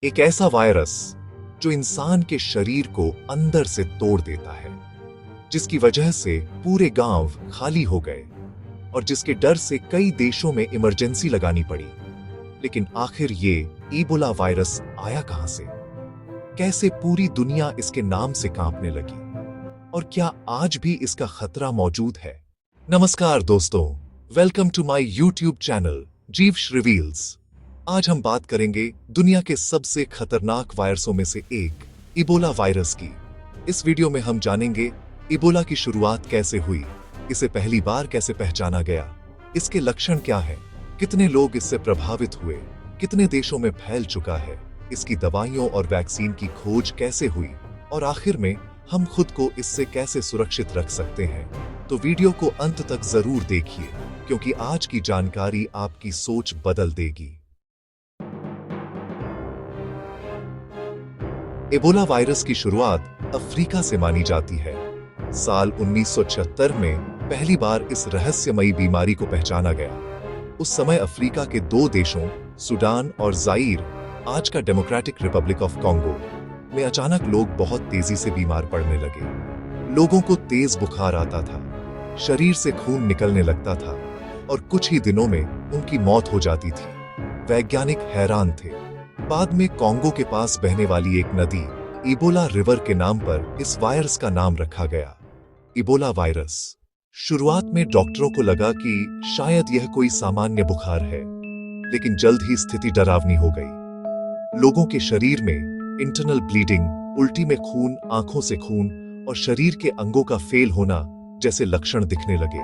एक ऐसा वायरस जो इंसान के शरीर को अंदर से तोड़ देता है, जिसकी वजह से पूरे गांव खाली हो गए और जिसके डर से कई देशों में इमरजेंसी लगानी पड़ी। लेकिन आखिर ये इबोला वायरस आया कहां से? कैसे पूरी दुनिया इसके नाम से कांपने लगी? और क्या आज भी इसका खतरा मौजूद है? नमस्कार दोस्तों, welcome to my YouTube channel जीव्स रिवील्स। आज हम बात करेंगे दुनिया के सबसे खतरनाक वायरसों में से एक इबोला वायरस की। इस वीडियो में हम जानेंगे इबोला की शुरुआत कैसे हुई, इसे पहली बार कैसे पहचाना गया, इसके लक्षण क्या हैं, कितने लोग इससे प्रभावित हुए, कितने देशों में फैल चुका है, इसकी दवाइयों और वैक्सीन की खोज कैसे हुई और आखिर में हम खुद को इससे कैसे सुरक्षित रख सकते हैं। तो वीडियो को अंत तक जरूर देखिए, क्योंकि आज की जानकारी आपकी सोच बदल देगी। इबोला वायरस की शुरुआत अफ्रीका से मानी जाती है। साल 1976 में पहली बार इस रहस्यमयी बीमारी को पहचाना गया। उस समय अफ्रीका के दो देशों सूडान और जाइर, आज का डेमोक्रेटिक रिपब्लिक ऑफ कॉन्गो, में अचानक लोग बहुत तेजी से बीमार पड़ने लगे। लोगों को तेज बुखार आता था, शरीर से खून निकलने लगता था और कुछ ही दिनों में उनकी मौत हो जाती थी। वैज्ञानिक हैरान थे। बाद में कॉन्गो के पास बहने वाली एक नदी इबोला रिवर के नाम पर इस वायरस का नाम रखा गया, इबोला वायरस। शुरुआत में डॉक्टरों को लगा कि शायद यह कोई सामान्य बुखार है, लेकिन जल्द ही स्थिति डरावनी हो गई। लोगों के शरीर में इंटरनल ब्लीडिंग, उल्टी में खून, आंखों से खून और शरीर के अंगों का फेल होना जैसे लक्षण दिखने लगे।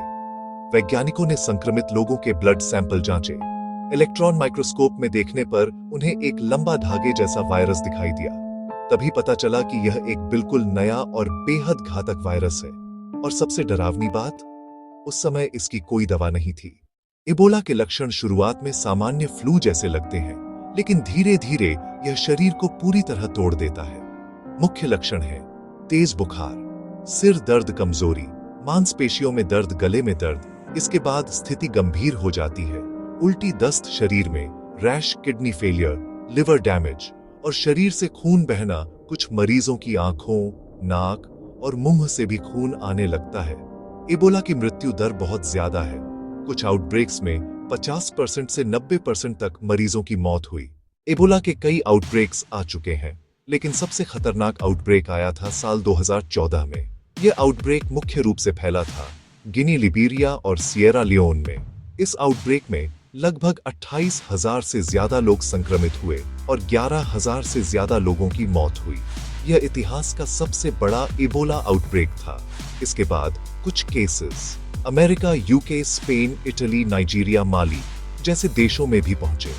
वैज्ञानिकों ने संक्रमित लोगों के ब्लड सैंपल जांचे। इलेक्ट्रॉन माइक्रोस्कोप में देखने पर उन्हें एक लंबा धागे जैसा वायरस दिखाई दिया। तभी पता चला कि यह एक बिल्कुल नया और बेहद घातक वायरस है। और सबसे डरावनी बात, उस समय इसकी कोई दवा नहीं थी। इबोला के लक्षण शुरुआत में सामान्य फ्लू जैसे लगते हैं, लेकिन धीरे धीरे यह शरीर को पूरी तरह तोड़ देता है। मुख्य लक्षण है तेज बुखार, सिर दर्द, कमजोरी, मांसपेशियों में दर्द, गले में दर्द। इसके बाद स्थिति गंभीर हो जाती है। उल्टी, दस्त, शरीर में rash, kidney failure, liver damage और शरीर से खून बहना। कुछ मरीजों की आंखों, नाक और मुंह से भी खून आने लगता है। इबोला की मृत्यु दर बहुत ज्यादा है। कुछ आउटब्रेक्स में 50% से 90% तक मरीजों की मौत हुई। इबोला के कई आउटब्रेक्स आ चुके हैं, लेकिन सबसे खतरनाक आउटब्रेक आया था साल 2014 में। यह आउटब्रेक मुख्य रूप से फैला था गिनी, लिबेरिया और सिएरा लियोन में। इस आउटब्रेक में लगभग 28,000 से ज्यादा लोग संक्रमित हुए और 11,000 से ज्यादा लोगों की मौत हुई। यह इतिहास का सबसे बड़ा इबोला आउटब्रेक था। इसके बाद कुछ cases America, UK, Spain, Italy, Nigeria, Mali जैसे देशों में भी पहुंचे।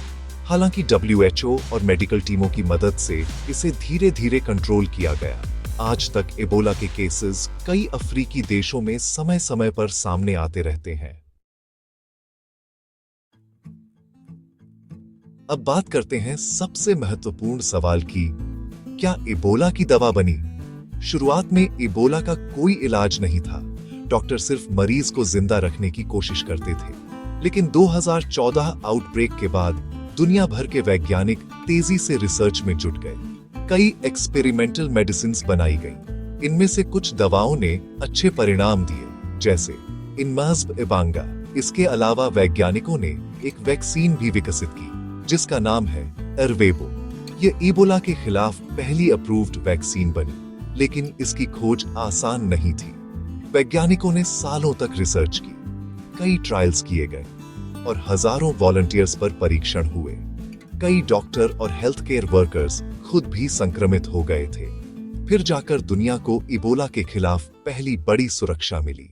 हालांकि WHO और मेडिकल टीमों की मदद से इसे धीरे धीरे कंट्रोल किया गया। आज तक इबोला के केसेस कई अफ्रीकी देशों में समय समय पर सामने आते रहते हैं। अब बात करते हैं सबसे महत्वपूर्ण सवाल की, क्या इबोला की दवा बनी? शुरुआत में इबोला का कोई इलाज नहीं था। डॉक्टर सिर्फ मरीज को जिंदा रखने की कोशिश करते थे। लेकिन 2014 आउटब्रेक के बाद दुनिया भर के वैज्ञानिक तेजी से रिसर्च में जुट गए। कई एक्सपेरिमेंटल मेडिसिन बनाई गई। इनमें से कुछ दवाओं ने अच्छे परिणाम दिए, जैसे इनमाज़ब इबांगा। इसके अलावा वैज्ञानिकों ने एक वैक्सीन भी विकसित की, जिसका नाम है एरवेबो। यह इबोला के खिलाफ पहली अप्रूव्ड वैक्सीन बनी, लेकिन इसकी खोज आसान नहीं थी। वैज्ञानिकों ने सालों तक रिसर्च की, कई ट्रायल्स किए गए और हजारों वॉलंटियर्स पर परीक्षण हुए। कई डॉक्टर और हेल्थ केयर वर्कर्स खुद भी संक्रमित हो गए थे। फिर जाकर दुनिया को इबोला के खिलाफ पहली बड़ी सुरक्षा मिली।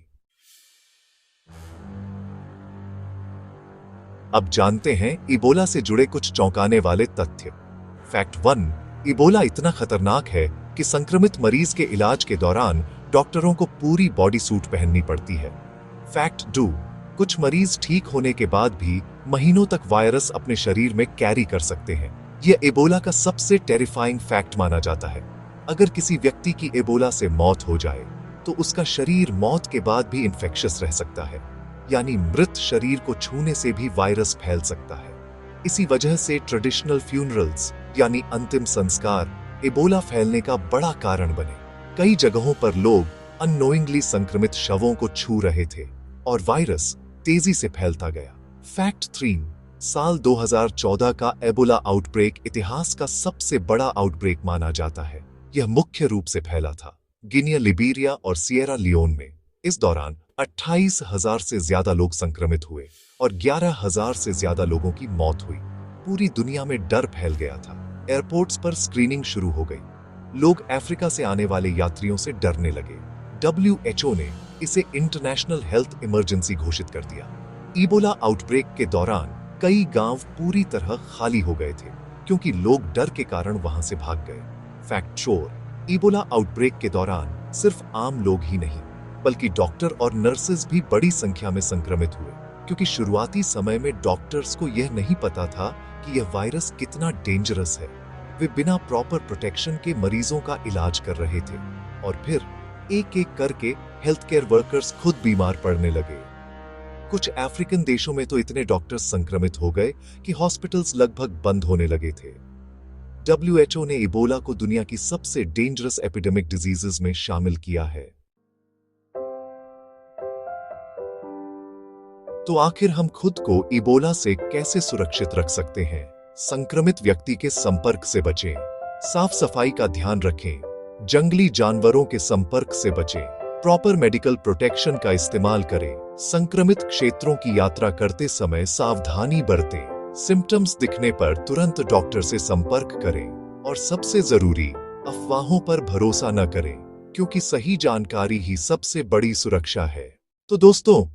अब जानते हैं इबोला से जुड़े कुछ चौंकाने वाले तथ्य। फैक्ट 1, इबोला इतना खतरनाक है कि संक्रमित मरीज के इलाज के दौरान डॉक्टरों को पूरी बॉडी सूट पहननी पड़ती है। फैक्ट 2, कुछ मरीज ठीक होने के बाद भी महीनों तक वायरस अपने शरीर में कैरी कर सकते हैं। यह इबोला का सबसे टेरिफाइंग फैक्ट माना जाता है। अगर किसी व्यक्ति की इबोला से मौत हो जाए, तो उसका शरीर मौत के बाद भी इन्फेक्शियस रह सकता है, यानी मृत शरीर को छूने से भी वायरस फैल सकता है। इसी वजह से ट्रेडिशनल फ्यूनरल्स यानी अंतिम संस्कार इबोला फैलने का बड़ा कारण बने। कई जगहों पर लोग अननोइंगली संक्रमित शवों को छू रहे थे और वायरस तेजी से फैलता गया। फैक्ट 3, साल 2014 का एबोला आउटब्रेक इतिहास का सबसे बड़ा आउटब्रेक माना जाता है। यह मुख्य रूप से फैला था गिनिया, लिबेरिया और सिएरा लियोन में। इस दौरान 28,000 से ज्यादा लोग संक्रमित हुए और 11,000 से ज्यादा लोगों की मौत हुई। पूरी दुनिया में डर फैल गया था। एयरपोर्ट्स पर स्क्रीनिंग शुरू हो गई। लोग अफ्रीका से आने वाले यात्रियों से डरने लगे। WHO ने इसे इंटरनेशनल हेल्थ इमरजेंसी घोषित कर दिया। इबोला आउटब्रेक के दौरान कई गांव पूरी तरह खाली हो गए थे क्योंकि लोग डर के कारण वहां से भाग गए। फैक्ट 4, इबोला आउटब्रेक के दौरान सिर्फ आम लोग ही नहीं बल्कि डॉक्टर और नर्सेज भी बड़ी संख्या में संक्रमित हुए, क्योंकि शुरुआती समय में डॉक्टर्स को यह नहीं पता था कि यह वायरस कितना डेंजरस है। वे बिना प्रॉपर प्रोटेक्शन के मरीजों का इलाज कर रहे थे और फिर एक एक करके हेल्थ केयर वर्कर्स खुद बीमार पड़ने लगे। कुछ अफ्रीकन देशों में तो इतने डॉक्टर्स संक्रमित हो गए कि हॉस्पिटल्स लगभग बंद होने लगे थे। WHO ने इबोला को दुनिया की सबसे डेंजरस एपिडेमिक डिजीजेस में शामिल किया है। तो आखिर हम खुद को इबोला से कैसे सुरक्षित रख सकते हैं? संक्रमित व्यक्ति के संपर्क से बचें, साफ सफाई का ध्यान रखें, जंगली जानवरों के संपर्क से बचें, प्रॉपर मेडिकल प्रोटेक्शन का इस्तेमाल करें, संक्रमित क्षेत्रों की यात्रा करते समय सावधानी बरतें, सिम्टम्स दिखने पर तुरंत डॉक्टर से संपर्क करें और सबसे जरूरी, अफवाहों पर भरोसा न करें, क्योंकि सही जानकारी ही सबसे बड़ी सुरक्षा है। तो दोस्तों,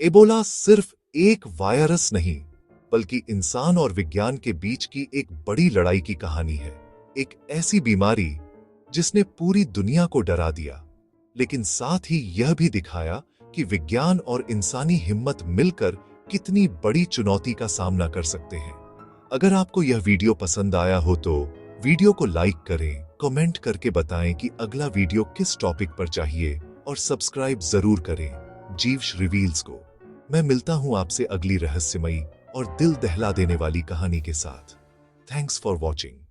इबोला सिर्फ एक वायरस नहीं बल्कि इंसान और विज्ञान के बीच की एक बड़ी लड़ाई की कहानी है। एक ऐसी बीमारी जिसने पूरी दुनिया को डरा दिया, लेकिन साथ ही यह भी दिखाया कि विज्ञान और इंसानी हिम्मत मिलकर कितनी बड़ी चुनौती का सामना कर सकते हैं। अगर आपको यह वीडियो पसंद आया हो तो वीडियो को लाइक करें, कमेंट करके बताएं कि अगला वीडियो किस टॉपिक पर चाहिए और सब्सक्राइब जरूर करें जीव्स रिवील्स को। मैं मिलता हूं आपसे अगली रहस्यमयी और दिल दहला देने वाली कहानी के साथ। Thanks for watching.